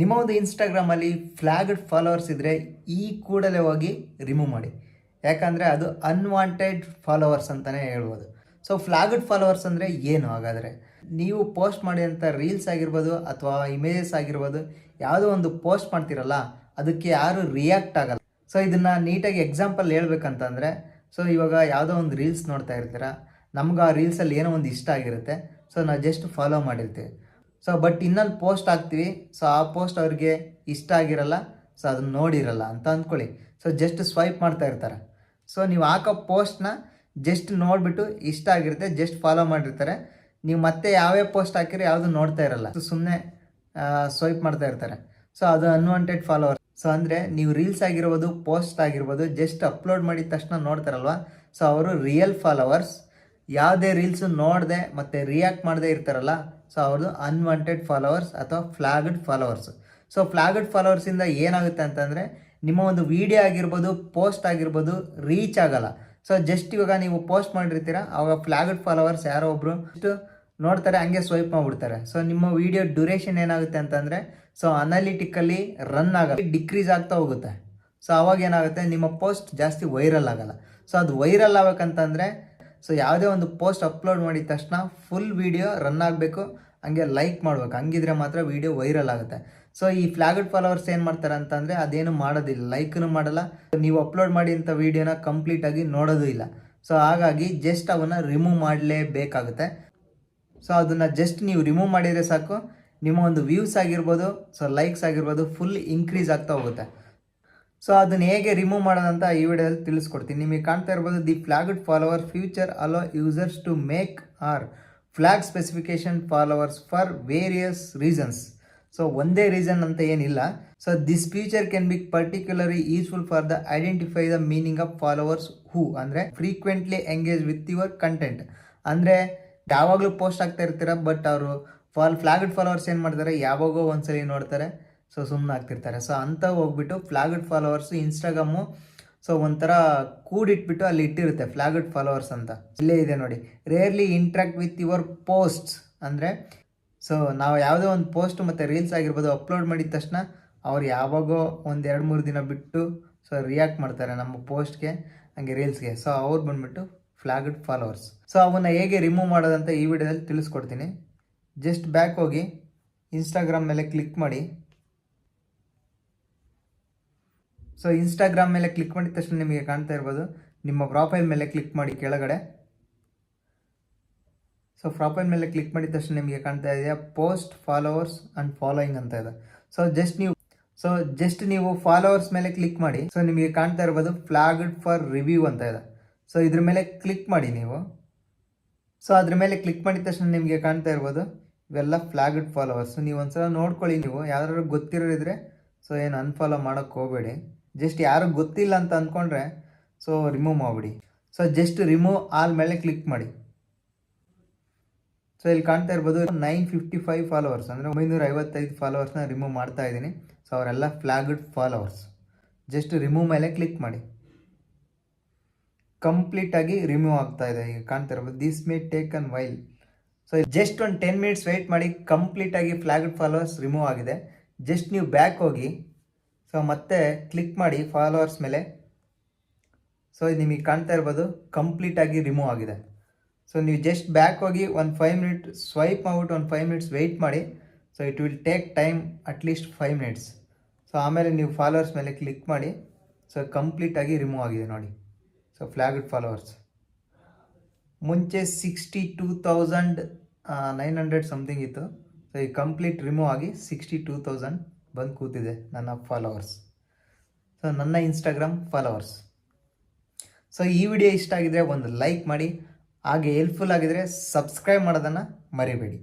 ನಿಮ್ಮ ಒಂದು ಇನ್ಸ್ಟಾಗ್ರಾಮಲ್ಲಿ ಫ್ಲ್ಯಾಗ್ಡ್ ಫಾಲೋವರ್ಸ್ ಇದ್ದರೆ ಈ ಕೂಡಲೇ ಹೋಗಿ ರಿಮೂವ್ ಮಾಡಿ. ಯಾಕಂದರೆ ಅದು ಅನ್ವಾಂಟೆಡ್ ಫಾಲೋವರ್ಸ್ ಅಂತಲೇ ಹೇಳ್ಬೋದು. ಸೊ ಫ್ಲ್ಯಾಗ್ಡ್ ಫಾಲೋವರ್ಸ್ ಅಂದರೆ ಏನು ಹಾಗಾದರೆ? ನೀವು ಪೋಸ್ಟ್ ಮಾಡಿದಂಥ ರೀಲ್ಸ್ ಆಗಿರ್ಬೋದು ಅಥವಾ ಇಮೇಜಸ್ ಆಗಿರ್ಬೋದು, ಯಾವುದೋ ಒಂದು ಪೋಸ್ಟ್ ಮಾಡ್ತಿರಲ್ಲ ಅದಕ್ಕೆ ಯಾರು ರಿಯಾಕ್ಟ್ ಆಗಲ್ಲ. ಸೊ ಇದನ್ನು ನೀಟಾಗಿ ಎಕ್ಸಾಂಪಲ್ ಹೇಳ್ಬೇಕಂತಂದರೆ, ಸೊ ಇವಾಗ ಯಾವುದೋ ಒಂದು ರೀಲ್ಸ್ ನೋಡ್ತಾ ಇರ್ತೀರ, ನಮ್ಗೆ ಆ ರೀಲ್ಸಲ್ಲಿ ಏನೋ ಒಂದು ಇಷ್ಟ ಆಗಿರುತ್ತೆ. ಸೊ ನಾವು ಜಸ್ಟ್ ಫಾಲೋ ಮಾಡಿರ್ತೀವಿ. ಸೊ ಬಟ್ ಇನ್ನೊಂದು ಪೋಸ್ಟ್ ಹಾಕ್ತೀವಿ. ಸೊ ಆ ಪೋಸ್ಟ್ ಅವ್ರಿಗೆ ಇಷ್ಟ ಆಗಿರಲ್ಲ, ಸೊ ಅದನ್ನು ನೋಡಿರಲ್ಲ ಅಂತ ಅಂದ್ಕೊಳ್ಳಿ. ಸೊ ಜಸ್ಟ್ ಸ್ವೈಪ್ ಮಾಡ್ತಾ ಇರ್ತಾರೆ. ಸೊ ನೀವು ಹಾಕೋ ಪೋಸ್ಟ್ನ ಜಸ್ಟ್ ನೋಡಿಬಿಟ್ಟು ಇಷ್ಟ ಆಗಿರುತ್ತೆ, ಜಸ್ಟ್ ಫಾಲೋ ಮಾಡಿರ್ತಾರೆ. ನೀವು ಮತ್ತೆ ಯಾವ್ಯಾವ ಪೋಸ್ಟ್ ಹಾಕಿರೋ ಯಾವುದು ನೋಡ್ತಾ ಇರಲ್ಲ, ಸುಮ್ಮನೆ ಸ್ವೈಪ್ ಮಾಡ್ತಾ ಇರ್ತಾರೆ. ಸೊ ಅದು ಅನ್ವಾಂಟೆಡ್ ಫಾಲೋವರ್. ಸೊ ಅಂದರೆ ನೀವು ರೀಲ್ಸ್ ಆಗಿರ್ಬೋದು, ಪೋಸ್ಟ್ ಆಗಿರ್ಬೋದು, ಜಸ್ಟ್ ಅಪ್ಲೋಡ್ ಮಾಡಿದ ತಕ್ಷಣ ನೋಡ್ತಾರಲ್ವ, ಸೊ ಅವರು ರಿಯಲ್ ಫಾಲೋವರ್ಸ್. ಯಾವುದೇ ರೀಲ್ಸು ನೋಡದೆ ಮತ್ತು ರಿಯಾಕ್ಟ್ ಮಾಡದೇ ಇರ್ತಾರಲ್ಲ, ಸೊ ಅವ್ರದ್ದು ಅನ್ವಾಂಟೆಡ್ ಫಾಲೋವರ್ಸ್ ಅಥವಾ ಫ್ಲ್ಯಾಗ್ಡ್ ಫಾಲೋವರ್ಸ್. ಸೊ ಫ್ಲ್ಯಾಗ್ಡ್ ಫಾಲೋವರ್ಸಿಂದ ಏನಾಗುತ್ತೆ ಅಂತಂದರೆ, ನಿಮ್ಮ ಒಂದು ವಿಡಿಯೋ ಆಗಿರ್ಬೋದು, ಪೋಸ್ಟ್ ಆಗಿರ್ಬೋದು ರೀಚ್ ಆಗಲ್ಲ. ಸೊ ಜಸ್ಟ್ ಇವಾಗ ನೀವು ಪೋಸ್ಟ್ ಮಾಡಿರ್ತೀರ, ಅವಾಗ ಫ್ಲ್ಯಾಗ್ಡ್ ಫಾಲೋವರ್ಸ್ ಯಾರೋ ಒಬ್ಬರು ನೋಡ್ತಾರೆ, ಹಂಗೆ ಸ್ವೈಪ್ ಮಾಡಿಬಿಡ್ತಾರೆ. ಸೊ ನಿಮ್ಮ ವಿಡಿಯೋ ಡ್ಯೂರೇಷನ್ ಏನಾಗುತ್ತೆ ಅಂತಂದರೆ, ಸೊ ಅನಾಲಿಟಿಕಲಿ ರನ್ ಆಗಲ್ಲ, ಡಿಕ್ರೀಸ್ ಆಗ್ತಾ ಹೋಗುತ್ತೆ. ಸೊ ಅವಾಗ ಏನಾಗುತ್ತೆ, ನಿಮ್ಮ ಪೋಸ್ಟ್ ಜಾಸ್ತಿ ವೈರಲ್ ಆಗಲ್ಲ. ಸೊ ಅದು ವೈರಲ್ ಆಗ್ಬೇಕಂತಂದರೆ, ಸೊ ಯಾವುದೇ ಒಂದು ಪೋಸ್ಟ್ ಅಪ್ಲೋಡ್ ಮಾಡಿದ ತಕ್ಷಣ ಫುಲ್ ವೀಡಿಯೋ ರನ್ ಆಗಬೇಕು, ಹಂಗೆ ಲೈಕ್ ಮಾಡ್ಬೇಕು. ಹಂಗಿದ್ರೆ ಮಾತ್ರ ವೀಡಿಯೋ ವೈರಲ್ ಆಗುತ್ತೆ. ಸೊ ಈ ಫ್ಲ್ಯಾಗ್ಡ್ ಫಾಲೋವರ್ಸ್ ಏನು ಮಾಡ್ತಾರೆ ಅಂತಂದರೆ, ಅದೇನು ಮಾಡೋದಿಲ್ಲ, ಲೈಕ್ನು ಮಾಡಲ್ಲ, ನೀವು ಅಪ್ಲೋಡ್ ಮಾಡಿದಂಥ ವೀಡಿಯೋನ ಕಂಪ್ಲೀಟಾಗಿ ನೋಡೋದು ಇಲ್ಲ. ಸೊ ಹಾಗಾಗಿ ಜಸ್ಟ್ ಅವನ್ನ ರಿಮೂವ್ ಮಾಡಲೇಬೇಕಾಗುತ್ತೆ. ಸೊ ಅದನ್ನು ಜಸ್ಟ್ ನೀವು ರಿಮೂವ್ ಮಾಡಿದರೆ ಸಾಕು, ನಿಮ್ಮ ಒಂದು ವ್ಯೂಸ್ ಆಗಿರ್ಬೋದು, ಸೊ ಲೈಕ್ಸ್ ಆಗಿರ್ಬೋದು ಫುಲ್ ಇನ್ಕ್ರೀಸ್ ಆಗ್ತಾ ಹೋಗುತ್ತೆ. ಸೊ ಅದನ್ನು ಹೇಗೆ ರಿಮೂವ್ ಮಾಡೋದಂತ ಈ ವಿಡಿಯೋದಲ್ಲಿ ತಿಳಿಸ್ಕೊಡ್ತೀನಿ. ನಿಮಗೆ ಕಾಣ್ತಾ ಇರ್ಬೋದು, the flagged follower future allow users to make or flag specification followers for various reasons. So ಒಂದೇ ರೀಸನ್ ಅಂತ ಏನಿಲ್ಲ. So this future can be particularly useful for the identify the meaning of followers who, ಅಂದರೆ frequently engage with your content. ಅಂದರೆ ಯಾವಾಗಲೂ post ಆಗ್ತಾ ಇರ್ತೀರ, but ಅವರು ಫ್ಲ್ಯಾಗ್ಡ್ followers ಏನು ಮಾಡ್ತಾರೆ, ಯಾವಾಗೋ ಒಂದ್ಸಲಿ ನೋಡ್ತಾರೆ, ಸೊ ಸುಮ್ಮನೆ ಆಗ್ತಿರ್ತಾರೆ. ಸೊ ಅಂತ ಹೋಗ್ಬಿಟ್ಟು ಫ್ಲ್ಯಾಗ್ಡ್ ಫಾಲೋವರ್ಸ್ ಇನ್ಸ್ಟಾಗ್ರಾಮು ಸೊ ಒಂಥರ ಕೂಡಿಟ್ಬಿಟ್ಟು ಅಲ್ಲಿ ಇಟ್ಟಿರುತ್ತೆ ಫ್ಲ್ಯಾಗ್ಡ್ ಫಾಲೋವರ್ಸ್ ಅಂತ. ಇಲ್ಲೇ ಇದೆ ನೋಡಿ, rarely interact with your posts. ಅಂದರೆ ಸೊ ನಾವು ಯಾವುದೋ ಒಂದು ಪೋಸ್ಟ್ ಮತ್ತು ರೀಲ್ಸ್ ಆಗಿರ್ಬೋದು ಅಪ್ಲೋಡ್ ಮಾಡಿದ ತಕ್ಷಣ ಅವ್ರು ಯಾವಾಗೋ ಒಂದು 2-3 ದಿನ ಬಿಟ್ಟು ಸೊ ರಿಯಾಕ್ಟ್ ಮಾಡ್ತಾರೆ ನಮ್ಮ ಪೋಸ್ಟ್ಗೆ, ಹಂಗೆ ರೀಲ್ಸ್ಗೆ. ಸೊ ಅವ್ರು ಬಂದುಬಿಟ್ಟು ಫ್ಲ್ಯಾಗ್ಡ್ ಫಾಲೋವರ್ಸ್. ಸೊ ಅವನ್ನ ಹೇಗೆ ರಿಮೂವ್ ಮಾಡೋದಂತ ಈ ವಿಡಿಯೋದಲ್ಲಿ ತಿಳಿಸ್ಕೊಡ್ತೀನಿ. ಜಸ್ಟ್ ಬ್ಯಾಕ್ ಹೋಗಿ ಇನ್ಸ್ಟಾಗ್ರಾಮ್ ಮೇಲೆ ಕ್ಲಿಕ್ ಮಾಡಿ. ಸೊ ಇನ್ಸ್ಟಾಗ್ರಾಮ್ ಮೇಲೆ ಕ್ಲಿಕ್ ಮಾಡಿದ ತಕ್ಷಣ ನಿಮಗೆ ಕಾಣ್ತಾ ಇರ್ಬೋದು, ನಿಮ್ಮ ಪ್ರೊಫೈಲ್ ಮೇಲೆ ಕ್ಲಿಕ್ ಮಾಡಿ ಕೆಳಗಡೆ. ಸೊ ಪ್ರೊಫೈಲ್ ಮೇಲೆ ಕ್ಲಿಕ್ ಮಾಡಿದ ತಕ್ಷಣ ನಿಮಗೆ ಕಾಣ್ತಾ ಇದೆಯಾ ಪೋಸ್ಟ್, ಫಾಲೋವರ್ಸ್ ಆ್ಯಂಡ್ ಫಾಲೋಯಿಂಗ್ ಅಂತ ಇದೆ. ಸೊ ಜಸ್ಟ್ ನೀವು ಫಾಲೋವರ್ಸ್ ಮೇಲೆ ಕ್ಲಿಕ್ ಮಾಡಿ. ಸೊ ನಿಮಗೆ ಕಾಣ್ತಾ ಇರ್ಬೋದು ಫ್ಲ್ಯಾಗ್ಡ್ ಫಾರ್ ರಿವ್ಯೂ ಅಂತ ಇದೆ. ಸೊ ಇದ್ರ ಮೇಲೆ ಕ್ಲಿಕ್ ಮಾಡಿ ನೀವು. ಸೊ ಅದ್ರ ಮೇಲೆ ಕ್ಲಿಕ್ ಮಾಡಿದ ತಕ್ಷಣ ನಿಮಗೆ ಕಾಣ್ತಾ ಇರ್ಬೋದು ಇವೆಲ್ಲ ಫ್ಲ್ಯಾಗ್ಡ್ ಫಾಲೋವರ್ಸ್. ನೀವು ಒಂದ್ಸಲ ನೋಡ್ಕೊಳ್ಳಿ. ನೀವು ಯಾರು ಗೊತ್ತಿರೋರಿದ್ರೆ ಸೊ ಏನು ಅನ್ಫಾಲೋ ಮಾಡೋಕ್ಕೆ ಹೋಗಬೇಡಿ. ಜಸ್ಟ್ ಯಾರು ಗೊತ್ತಿಲ್ಲ ಅಂತ ಅಂದ್ಕೊಂಡ್ರೆ ಸೊ ರಿಮೂವ್ ಮಾಡಿಬಿಡಿ. ಸೊ ಜಸ್ಟ್ ರಿಮೂವ್ ಆಲ್ ಮೇಲೆ ಕ್ಲಿಕ್ ಮಾಡಿ. ಸೊ ಇಲ್ಲಿ ಕಾಣ್ತಾ ಇರ್ಬೋದು 955 ಫಾಲೋವರ್ಸ್, ಅಂದರೆ 955 ಫಾಲೋವರ್ಸ್ನ ರಿಮೂವ್ ಮಾಡ್ತಾ ಇದ್ದೀನಿ. ಸೊ ಅವರೆಲ್ಲ ಫ್ಲ್ಯಾಗ್ಡ್ ಫಾಲೋವರ್ಸ್. ಜಸ್ಟ್ ರಿಮೂವ್ ಮೇಲೆ ಕ್ಲಿಕ್ ಮಾಡಿ. ಕಂಪ್ಲೀಟಾಗಿ ರಿಮೂವ್ ಆಗ್ತಾ ಇದೆ. ಈಗ ಕಾಣ್ತಾ ಇರ್ಬೋದು this may take an while. So just ಒಂದು 10 ಮಿನಿಟ್ಸ್ ವೆಯ್ಟ್ ಮಾಡಿ, ಕಂಪ್ಲೀಟಾಗಿ ಫ್ಲ್ಯಾಗ್ಡ್ ಫಾಲೋವರ್ಸ್ ರಿಮೂವ್ ಆಗಿದೆ. ಜಸ್ಟ್ ನೀವು ಬ್ಯಾಕ್ ಹೋಗಿ ಸೊ ಮತ್ತೆ ಕ್ಲಿಕ್ ಮಾಡಿ ಫಾಲೋವರ್ಸ್ ಮೇಲೆ. ಸೊ ಇದು ನಿಮಗೆ ಕಾಣ್ತಾ ಇರ್ಬೋದು ಕಂಪ್ಲೀಟಾಗಿ ರಿಮೂವ್ ಆಗಿದೆ. ಸೊ ನೀವು ಜಸ್ಟ್ ಬ್ಯಾಕ್ ಹೋಗಿ ಒಂದು 5 ಮಿನಿಟ್ ಸ್ವೈಪ್ ಮಾಡಿಬಿಟ್ಟು ಒಂದು 5 ಮಿನಿಟ್ಸ್ ವೆಯ್ಟ್ ಮಾಡಿ. So it will take time at least 5 minutes. So ಆಮೇಲೆ ನೀವು ಫಾಲೋವರ್ಸ್ ಮೇಲೆ ಕ್ಲಿಕ್ ಮಾಡಿ. ಸೊ ಕಂಪ್ಲೀಟಾಗಿ ರಿಮೂವ್ ಆಗಿದೆ ನೋಡಿ. ಸೊ ಫ್ಲ್ಯಾಗ್ಡ್ ಫಾಲೋವರ್ಸ್ ಮುಂಚೆ 62,900 ಸಮಥಿಂಗ್ ಇತ್ತು. ಸೊ ಈ ಕಂಪ್ಲೀಟ್ ರಿಮೂವ್ ಆಗಿ 62,000 ಬಂದು ಕೂತಿದೆ ನನ್ನ ಫಾಲೋವರ್ಸ್. ಸೊ ನನ್ನ ಇನ್ಸ್ಟಾಗ್ರಾಮ್ ಫಾಲೋವರ್ಸ್. ಸೊ ಈ ವಿಡಿಯೋ ಇಷ್ಟ ಆಗಿದರೆ ಒಂದು ಲೈಕ್ ಮಾಡಿ, ಹಾಗೆ ಹೆಲ್ಪ್ಫುಲ್ ಆಗಿದರೆ ಸಬ್ಸ್ಕ್ರೈಬ್ ಮಾಡೋದನ್ನು ಮರಿಬೇಡಿ.